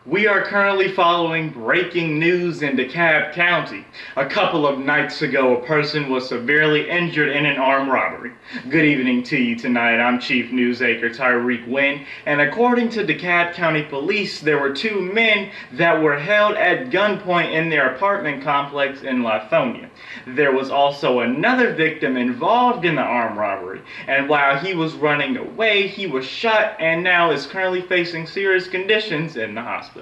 We are currently following breaking news in DeKalb County. A couple of nights ago, a person was severely injured in an armed robbery. Good evening to you tonight. I'm Chief Newsacre Tyreek Wynn, and according to DeKalb County Police, there were two men that were held at gunpoint in their apartment complex in Lithonia. There was also another victim involved in the armed robbery, and while he was running away, he was shot and now is currently facing serious conditions in the hospital.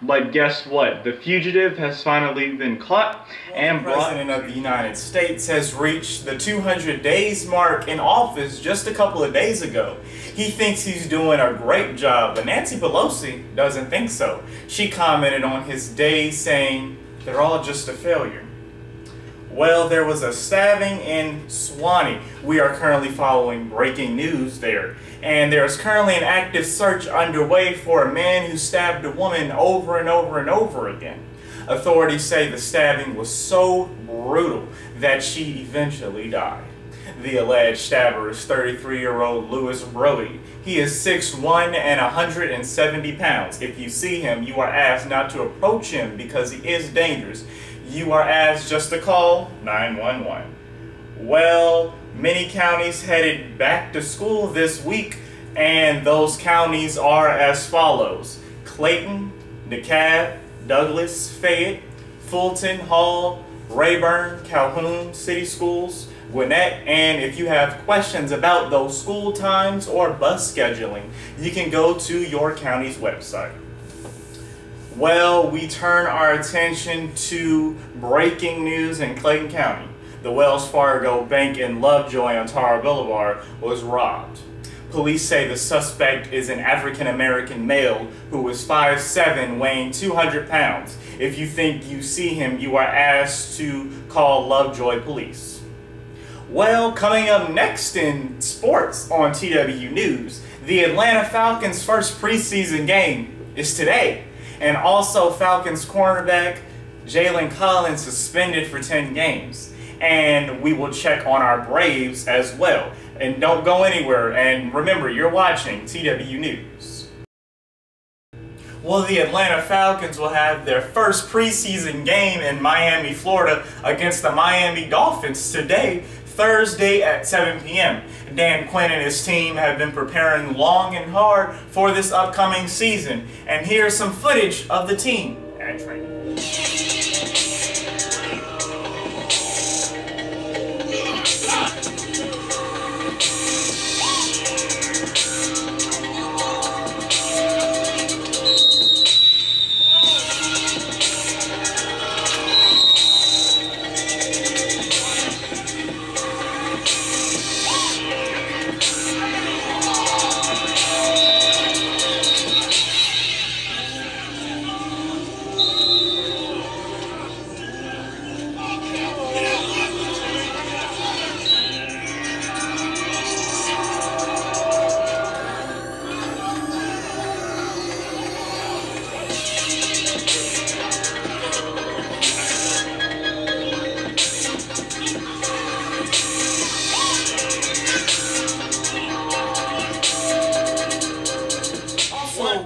But guess what? The fugitive has finally been caught and brought. The President of the United States has reached the 200 days mark in office just a couple of days ago. He thinks he's doing a great job, but Nancy Pelosi doesn't think so. She commented on his days saying, "They're all just a failure." Well, there was a stabbing in Suwannee. We are currently following breaking news there. And there is currently an active search underway for a man who stabbed a woman over and over and over again. Authorities say the stabbing was so brutal that she eventually died. The alleged stabber is 33-year-old Louis Brody. He is 6'1" and 170 pounds. If you see him, you are asked not to approach him because he is dangerous. You are asked just to call 911. Well, many counties headed back to school this week, and those counties are as follows: Clayton, DeKalb, Douglas, Fayette, Fulton, Hall, Rayburn, Calhoun City Schools, Gwinnett. And if you have questions about those school times or bus scheduling, you can go to your county's website. Well, we turn our attention to breaking news in Clayton County. The Wells Fargo Bank in Lovejoy on Tara Boulevard was robbed. Police say the suspect is an African-American male who is 5'7", weighing 200 pounds. If you think you see him, you are asked to call Lovejoy Police. Well, coming up next in sports on TW News, the Atlanta Falcons' first preseason game is today. And also Falcons cornerback Jalen Collins suspended for 10 games. And we will check on our Braves as well. And don't go anywhere. And remember, you're watching TW News. Well, the Atlanta Falcons will have their first preseason game in Miami, Florida against the Miami Dolphins today, Thursday at 7 p.m. Dan Quinn and his team have been preparing long and hard for this upcoming season. And here's some footage of the team at training.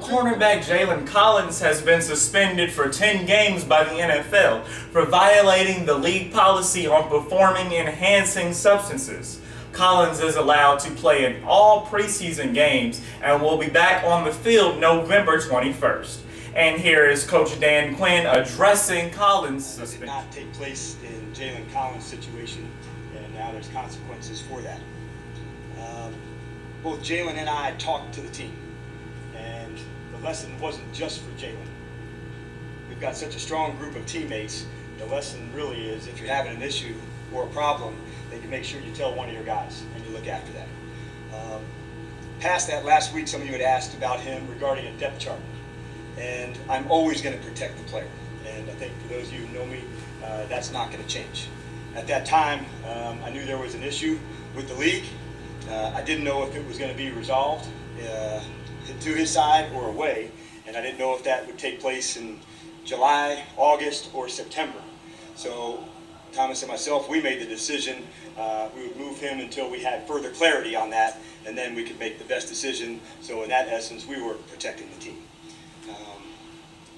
Cornerback Jalen Collins has been suspended for 10 games by the NFL for violating the league policy on performing enhancing substances. Collins is allowed to play in all preseason games and will be back on the field November 21st. And here is Coach Dan Quinn addressing Collins' suspension. It did not take place in Jalen Collins' situation, and now there's consequences for that. Both Jalen and I talked to the team, and the lesson wasn't just for Jalen. We've got such a strong group of teammates. The lesson really is, if you're having an issue or a problem, then you make sure you tell one of your guys and you look after that. Past that last week, some of you had asked about him regarding a depth chart. And I'm always going to protect the player. And I think for those of you who know me, that's not going to change. At that time, I knew there was an issue with the league. I didn't know if it was going to be resolved to his side or away, and I didn't know if that would take place in July, August, or September. So Thomas and myself, we made the decision we would move him until we had further clarity on that, and then we could make the best decision. So in that essence, we were protecting the team.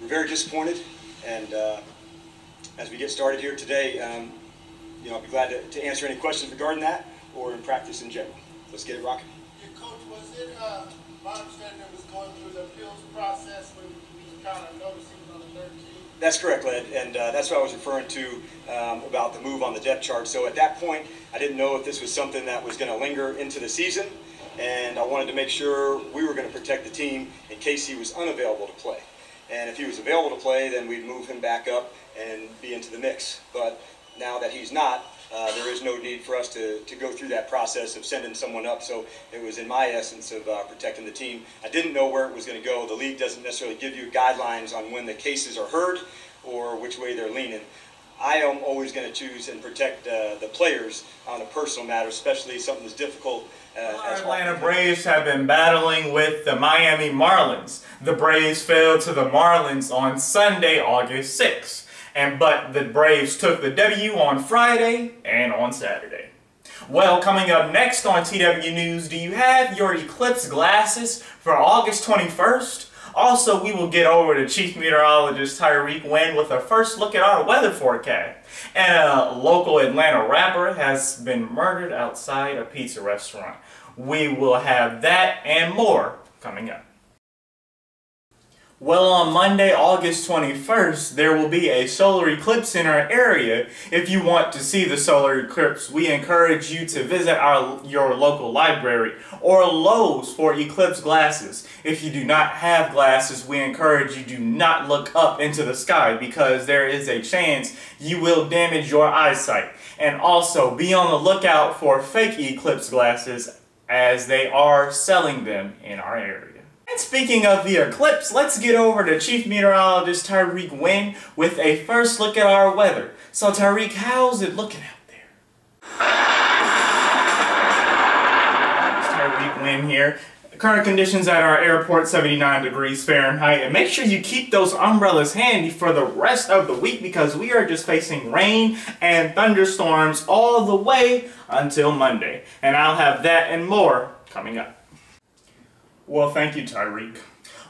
we're very disappointed, and as we get started here today, I'll be glad to answer any questions regarding that or in practice in general. Let's get it rocking. Yeah, Coach, was it my understanding it was going through the appeals process when you kind of noticed he was on the 13th? That's correct, Led, and that's what I was referring to about the move on the depth chart. So at that point, I didn't know if this was something that was going to linger into the season, and I wanted to make sure we were going to protect the team in case he was unavailable to play. And if he was available to play, then we'd move him back up and be into the mix. But now that he's not, there is no need for us to go through that process of sending someone up. So it was in my essence of protecting the team. I didn't know where it was going to go. The league doesn't necessarily give you guidelines on when the cases are heard or which way they're leaning. I am always going to choose and protect the players on a personal matter, especially something as difficult as Atlanta Braves have been battling with the Miami Marlins. The Braves fell to the Marlins on Sunday, August 6th. But the Braves took the W on Friday and on Saturday. Well, coming up next on TW News, do you have your eclipse glasses for August 21st? Also, we will get over to Chief Meteorologist Tyreek Wynn with a first look at our weather forecast. And a local Atlanta rapper has been murdered outside a pizza restaurant. We will have that and more coming up. Well, on Monday, August 21st, there will be a solar eclipse in our area. If you want to see the solar eclipse, we encourage you to visit your local library or Lowe's for eclipse glasses. If you do not have glasses, we encourage you to not look up into the sky because there is a chance you will damage your eyesight. And also, be on the lookout for fake eclipse glasses as they are selling them in our area. And speaking of the eclipse, let's get over to Chief Meteorologist Tyreek Wynn with a first look at our weather. So Tyreek, how's it looking out there? It's Tyreek Wynn here. Current conditions at our airport, 79 degrees Fahrenheit. And make sure you keep those umbrellas handy for the rest of the week because we are just facing rain and thunderstorms all the way until Monday. And I'll have that and more coming up. Well, thank you, Tyreek.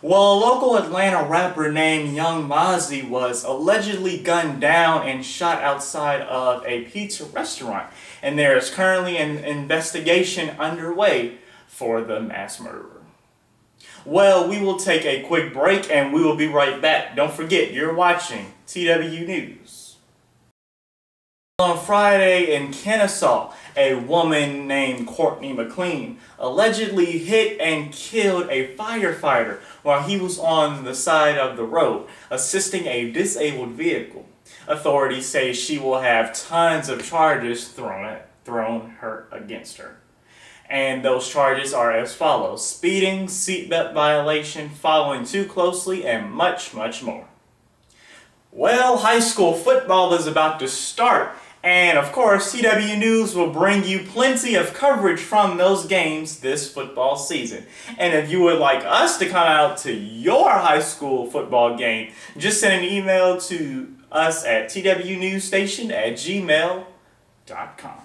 Well, a local Atlanta rapper named Young Mozzie was allegedly gunned down and shot outside of a pizza restaurant. And there is currently an investigation underway for the mass murderer. Well, we will take a quick break and we will be right back. Don't forget, you're watching TW News. On Friday in Kennesaw, a woman named Courtney McLean allegedly hit and killed a firefighter while he was on the side of the road assisting a disabled vehicle. Authorities say she will have tons of charges thrown against her. And those charges are as follows: speeding, seatbelt violation, following too closely, and much, much more. Well, high school football is about to start. And of course, TW News will bring you plenty of coverage from those games this football season. And if you would like us to come out to your high school football game, just send an email to us at twnewsstation@gmail.com.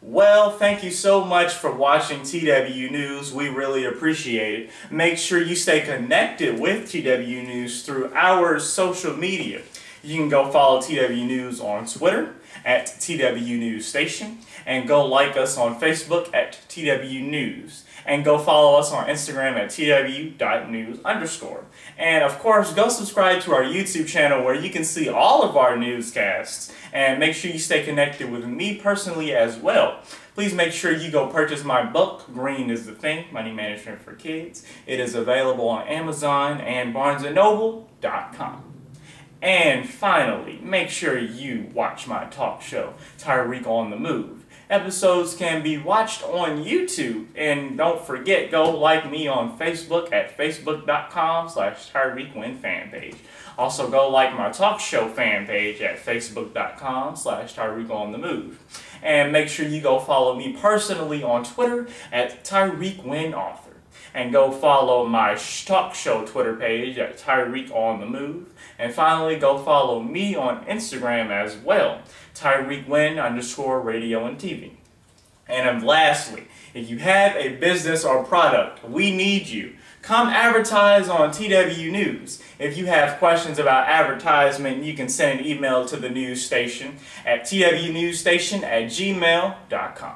Well, thank you so much for watching TW News. We really appreciate it. Make sure you stay connected with TW News through our social media. You can go follow TW News on Twitter at TW News Station, and go like us on Facebook at TW News, and go follow us on Instagram at tw.news_. And of course, go subscribe to our YouTube channel where you can see all of our newscasts, and make sure you stay connected with me personally as well. Please make sure you go purchase my book, Green is the Thing, Money Management for Kids. It is available on Amazon and BarnesandNoble.com. And finally, make sure you watch my talk show, Tyreek on the Move. Episodes can be watched on YouTube. And don't forget, go like me on Facebook at facebook.com/TyreekWin fan page. Also, go like my talk show fan page at facebook.com/Tyreek on the Move. And make sure you go follow me personally on Twitter at Tyreek Win Author. And go follow my talk show Twitter page at Tyreek on the Move. And finally, go follow me on Instagram as well, Tyreek Win _radio and TV. And lastly, If you have a business or product, we need you. Come advertise on TW News. If you have questions about advertisement, you can send an email to the news station at twnewsstation@gmail.com.